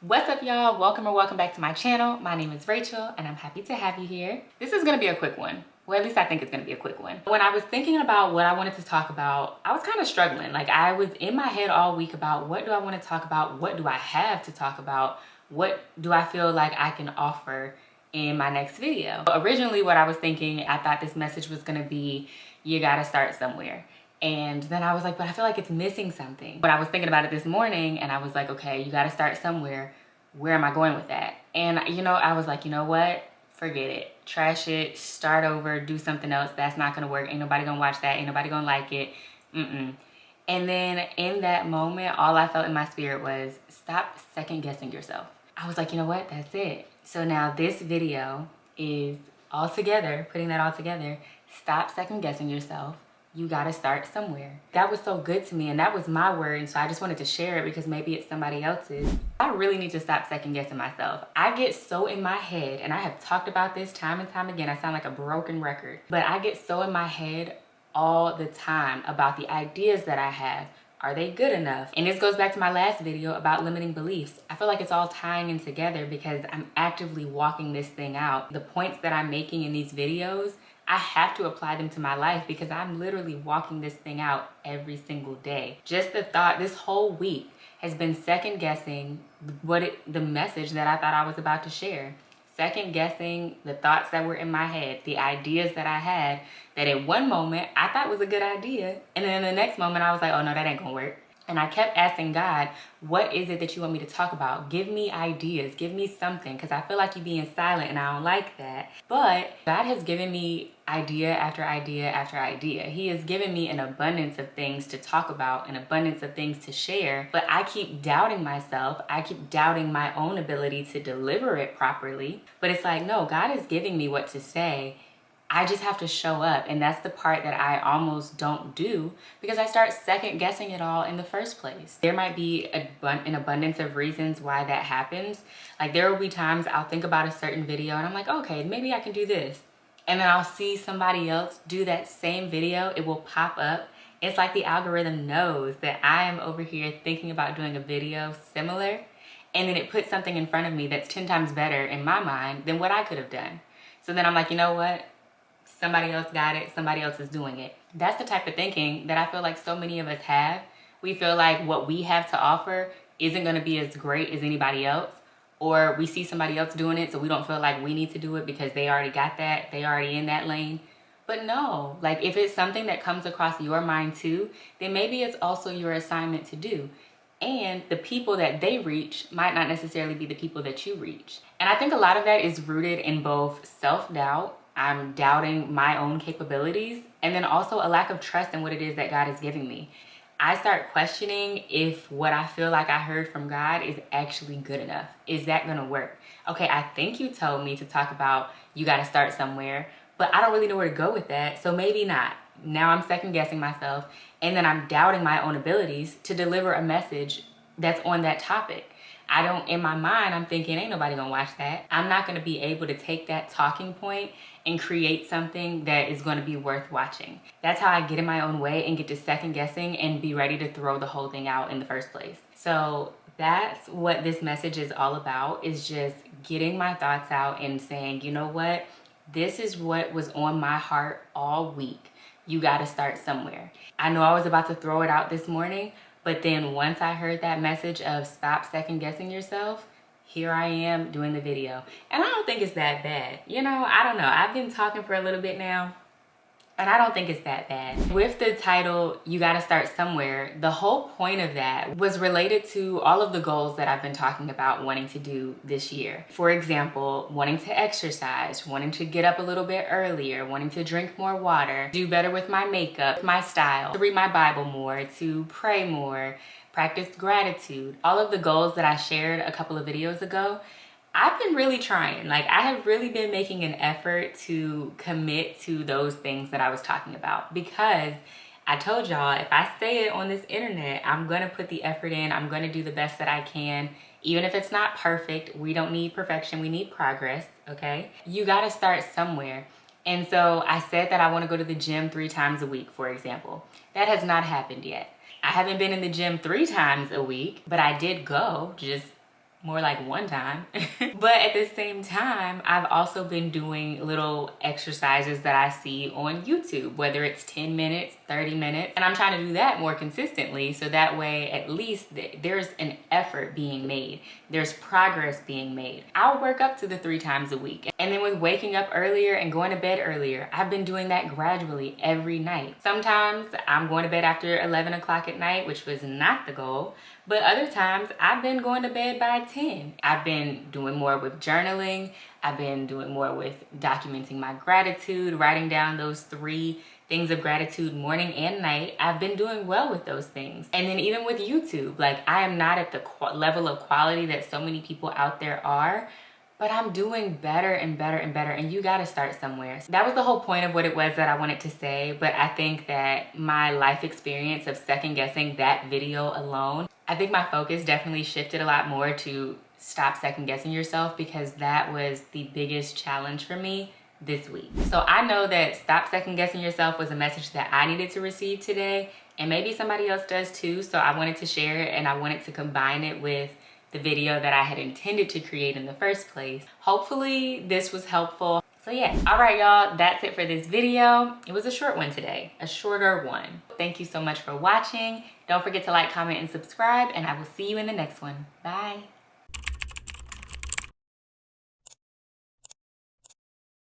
What's up, y'all? Welcome or welcome back to my channel. My name is Rachel and I'm happy to have you here. This is gonna be a quick one. Well, at least I think it's gonna be a quick one. When I was thinking about what I wanted to talk about, I was kind of struggling. Like, I was in my head all week about what do I want to talk about? What do I have to talk about? What do I feel like I can offer in my next video? Originally, what I was thinking, I thought this message was gonna be, you gotta start somewhere. And then I was like, but I feel like it's missing something. But I was thinking about it this morning and I was like, okay, you got to start somewhere. Where am I going with that? And I was like, you know what? Forget it. Trash it. Start over. Do something else. That's not going to work. Ain't nobody going to watch that. Ain't nobody going to like it. And then in that moment, all I felt in my spirit was stop second guessing yourself. I was like, you know what? That's it. So now this video is all together, putting that all together. Stop second guessing yourself. You got to start somewhere. That was so good to me, and that was my word, and so I just wanted to share it because maybe it's somebody else's. I really need to stop second guessing myself. I get so in my head, and I have talked about this time and time again. I sound like a broken record, but I get so in my head all the time about the ideas that I have. Are they good enough? And this goes back to my last video about limiting beliefs. I feel like it's all tying in together because I'm actively walking this thing out. The points that I'm making in these videos, I have to apply them to my life because I'm literally walking this thing out every single day. Just the thought, this whole week has been second guessing the message that I thought I was about to share. Second guessing the thoughts that were in my head, the ideas that I had that in one moment I thought was a good idea. And then in the next moment I was like, oh no, that ain't gonna work. And I kept asking God, what is it that you want me to talk about? Give me ideas, give me something, because I feel like you being silent and I don't like that. But God has given me idea after idea after idea. He has given me an abundance of things to talk about, an abundance of things to share, but I keep doubting myself. I keep doubting my own ability to deliver it properly. But it's like, no, God is giving me what to say. I just have to show up, and that's the part that I almost don't do because I start second guessing it all in the first place. There might be an abundance of reasons why that happens. Like, there will be times I'll think about a certain video and I'm like, okay, maybe I can do this. And then I'll see somebody else do that same video. It will pop up. It's like the algorithm knows that I am over here thinking about doing a video similar, and then it puts something in front of me that's 10 times better in my mind than what I could have done. So then I'm like, you know what? Somebody else got it, somebody else is doing it. That's the type of thinking that I feel like so many of us have. We feel like what we have to offer isn't gonna be as great as anybody else, or we see somebody else doing it so we don't feel like we need to do it because they already got that, they already in that lane. But no, like, if it's something that comes across your mind too, then maybe it's also your assignment to do. And the people that they reach might not necessarily be the people that you reach. And I think a lot of that is rooted in both self-doubt. I'm doubting my own capabilities, and then also a lack of trust in what it is that God is giving me. I start questioning if what I feel like I heard from God is actually good enough. Is that gonna work? Okay, I think you told me to talk about you gotta start somewhere, but I don't really know where to go with that, so maybe not. Now I'm second guessing myself, and then I'm doubting my own abilities to deliver a message that's on that topic. In my mind, I'm thinking, ain't nobody gonna watch that. I'm not gonna be able to take that talking point and create something that is gonna be worth watching. That's how I get in my own way and get to second guessing and be ready to throw the whole thing out in the first place. So that's what this message is all about, is just getting my thoughts out and saying, you know what? This is what was on my heart all week. You gotta start somewhere. I know I was about to throw it out this morning, but then once I heard that message of stop second guessing yourself, here I am doing the video. And I don't think it's that bad. I don't know. I've been talking for a little bit now, and I don't think it's that bad. With the title, You Gotta Start Somewhere, the whole point of that was related to all of the goals that I've been talking about wanting to do this year. For example, wanting to exercise, wanting to get up a little bit earlier, wanting to drink more water, do better with my makeup, my style, to read my Bible more, to pray more, practice gratitude. All of the goals that I shared a couple of videos ago, I've been really trying. Like, I have really been making an effort to commit to those things that I was talking about, because I told y'all, if I say it on this internet, I'm gonna put the effort in. I'm gonna do the best that I can. Even if it's not perfect, we don't need perfection, we need progress, okay? You gotta start somewhere. And so I said that I wanna go to the gym 3 times a week, for example. That has not happened yet. I haven't been in the gym 3 times a week, but I did go, just more like one time. But at the same time, I've also been doing little exercises that I see on YouTube, whether it's 10 minutes, 30 minutes, and I'm trying to do that more consistently so that way at least there's an effort being made. There's progress being made. I'll work up to the 3 times a week. And then with waking up earlier and going to bed earlier, I've been doing that gradually every night. Sometimes I'm going to bed after 11 o'clock at night, which was not the goal. But other times I've been going to bed by 10. I've been doing more with journaling. I've been doing more with documenting my gratitude, writing down those 3 things of gratitude morning and night. I've been doing well with those things. And then even with YouTube, like I am not at the level of quality that so many people out there are, but I'm doing better and better and better, and you gotta start somewhere. So that was the whole point of what it was that I wanted to say, but I think that my life experience of second guessing that video alone, I think my focus definitely shifted a lot more to stop second guessing yourself, because that was the biggest challenge for me this week. So I know that stop second guessing yourself was a message that I needed to receive today, and maybe somebody else does too. So I wanted to share it, and I wanted to combine it with the video that I had intended to create in the first place. Hopefully this was helpful. So yeah, all right y'all, that's it for this video. It was a short one today, a shorter one. Thank you so much for watching. Don't forget to like, comment, and subscribe, and I will see you in the next one. Bye.